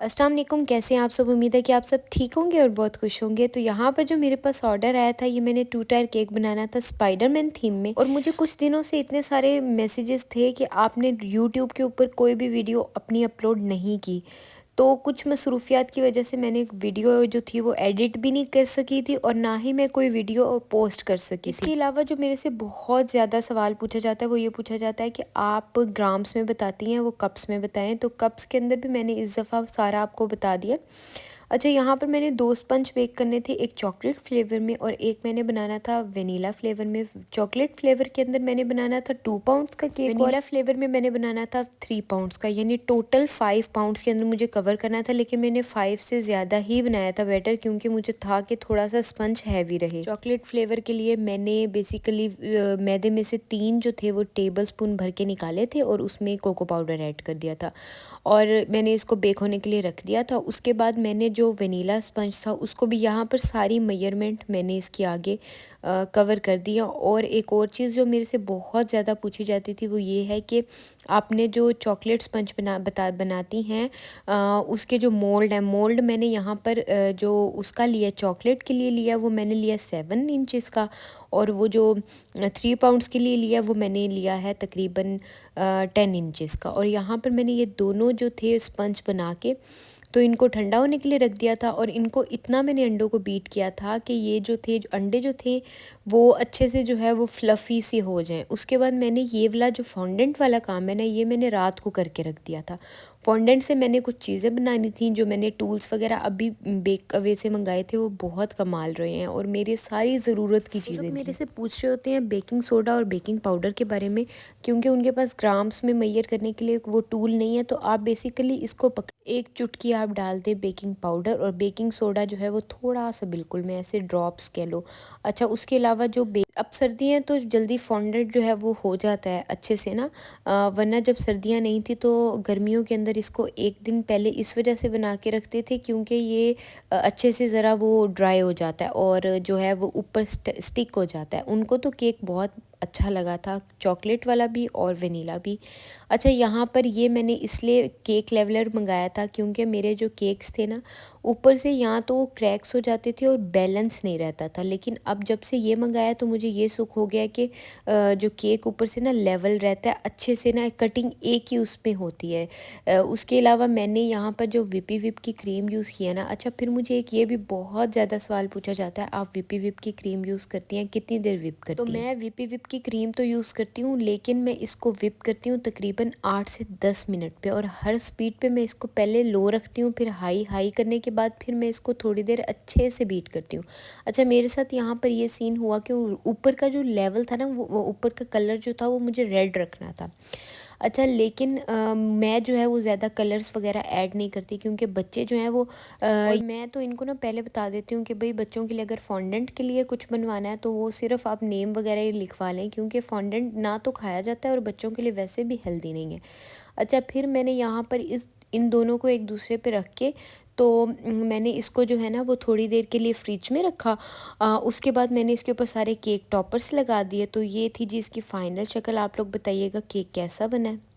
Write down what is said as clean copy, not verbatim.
अस्सलाम वालेकुम, कैसे हैं आप सब। उम्मीद है कि आप सब ठीक होंगे और बहुत खुश होंगे। तो यहाँ पर जो मेरे पास ऑर्डर आया था, ये मैंने 2 टायर केक बनाना था स्पाइडरमैन थीम में। और मुझे कुछ दिनों से इतने सारे मैसेजेस थे कि आपने यूट्यूब के ऊपर कोई भी वीडियो अपनी अपलोड नहीं की। तो कुछ मसरूफियात की वजह से मैंने एक वीडियो जो थी वो एडिट भी नहीं कर सकी थी और ना ही मैं कोई वीडियो पोस्ट कर सकी थी। इसके अलावा जो मेरे से बहुत ज़्यादा सवाल पूछा जाता है वो ये पूछा जाता है कि आप ग्राम्स में बताती हैं, वो कप्स में बताएं। तो कप्स के अंदर भी मैंने इस दफ़ा सारा आपको बता दिया। अच्छा, यहाँ पर मैंने 2 स्पंज बेक करने थे, एक चॉकलेट फ्लेवर में और एक मैंने बनाना था वनीला फ्लेवर में। चॉकलेट फ्लेवर के अंदर मैंने बनाना था 2 पाउंड्स का केक, वनीला फ्लेवर में मैंने बनाना था 3 पाउंड्स का, यानी टोटल 5 पाउंड्स के अंदर मुझे कवर करना था। लेकिन मैंने 5 से ज़्यादा ही बनाया था बैटर, क्योंकि मुझे था कि थोड़ा सा स्पंज हैवी रहे। चॉकलेट फ्लेवर के लिए मैंने बेसिकली मैदे में से 3 जो थे वो टेबल स्पून भर के निकाले थे और उसमें कोको पाउडर ऐड कर दिया था और मैंने इसको बेक होने के लिए रख दिया था। उसके बाद मैंने जो वनीला स्पंज था उसको भी यहाँ पर सारी मेजरमेंट मैंने इसके आगे कवर कर दिया। और एक और चीज़ जो मेरे से बहुत ज़्यादा पूछी जाती थी वो ये है कि आपने जो चॉकलेट स्पंज बनाती हैं उसके जो मोल्ड है, मोल्ड मैंने यहाँ पर जो उसका लिया चॉकलेट के लिए लिया वो मैंने लिया 7 इंचज़ का, और वो जो 3 पाउंड्स के लिए लिया वो मैंने लिया है तकरीबन 10 इंचज़ का। और यहाँ पर मैंने ये दोनों जो थे स्पंज बना के तो इनको ठंडा होने के लिए रख दिया था। और इनको इतना मैंने अंडों को बीट किया था कि ये जो थे अंडे जो थे वो अच्छे से जो है वो फ्लफ़ी से हो जाएं। उसके बाद मैंने ये वाला जो फॉन्डेंट वाला काम है ना, ये मैंने रात को करके रख दिया था। फॉन्डेंट से मैंने कुछ चीज़ें बनानी थी, जो मैंने टूल्स वगैरह अभी बेक अवे से मंगाए थे, वो बहुत कमाल रहे हैं और मेरी सारी ज़रूरत की चीज़ें मेरे से पूछ रहे होते हैं बेकिंग सोडा और बेकिंग पाउडर के बारे में, क्योंकि उनके पास ग्राम्स में मेजर करने के लिए वो टूल नहीं है। तो आप बेसिकली इसको एक चुटकी आप डाल दें बेकिंग पाउडर, और बेकिंग सोडा जो है वो थोड़ा सा बिल्कुल में ऐसे ड्रॉप्स कह लो। अच्छा, उसके अलावा जो अब सर्दियाँ तो जल्दी फॉन्डेंट जो है वो हो जाता है अच्छे से ना, वरना जब सर्दियाँ नहीं थी तो गर्मियों के अंदर इसको एक दिन पहले इस वजह से बना के रखते थे क्योंकि ये अच्छे से ज़रा वो ड्राई हो जाता है और जो है वो ऊपर स्टिक हो जाता है। उनको तो केक बहुत अच्छा लगा था, चॉकलेट वाला भी और वनीला भी। अच्छा, यहाँ पर ये मैंने इसलिए केक लेवलर मंगाया था क्योंकि मेरे जो केक्स थे ना ऊपर से यहाँ तो वो क्रैक्स हो जाते थे और बैलेंस नहीं रहता था। लेकिन अब जब से ये मंगाया तो मुझे ये सुख हो गया कि जो केक ऊपर से ना लेवल रहता है अच्छे से ना, कटिंग एक ही उसमें होती है। उसके अलावा मैंने यहाँ पर जो विपी विप की क्रीम यूज़ किया ना। अच्छा, फिर मुझे एक ये भी बहुत ज़्यादा सवाल पूछा जाता है, आप विपी विप की क्रीम यूज़ करती हैं, कितनी देर विप करती हैं? तो मैं विपी विप की क्रीम तो यूज़ करती हूँ, लेकिन मैं इसको विप करती हूँ तकरीबन 8 से 10 मिनट पे, और हर स्पीड पे मैं इसको पहले लो रखती हूँ, फिर हाई हाई करने के बाद फिर मैं इसको थोड़ी देर अच्छे से बीट करती हूँ। अच्छा, मेरे साथ यहाँ पर ये सीन हुआ कि ऊपर का जो लेवल था ना, वो ऊपर का कलर जो था वो मुझे रेड रखना था। अच्छा, लेकिन मैं जो है वो ज़्यादा कलर्स वगैरह ऐड नहीं करती क्योंकि बच्चे जो हैं वो और मैं तो इनको ना पहले बता देती हूँ कि भाई बच्चों के लिए अगर फॉन्डेंट के लिए कुछ बनवाना है तो वो सिर्फ आप नेम वगैरह ही लिखवा लें, क्योंकि फॉन्डेंट ना तो खाया जाता है और बच्चों के लिए वैसे भी हेल्दी नहीं है। अच्छा, फिर मैंने यहाँ पर इन दोनों को एक दूसरे पे रख के तो मैंने इसको जो है ना वो थोड़ी देर के लिए फ्रिज में रखा। उसके बाद मैंने इसके ऊपर सारे केक टॉपर्स लगा दिए। तो ये थी जी इसकी फ़ाइनल शक्ल। आप लोग बताइएगा केक कैसा बना है।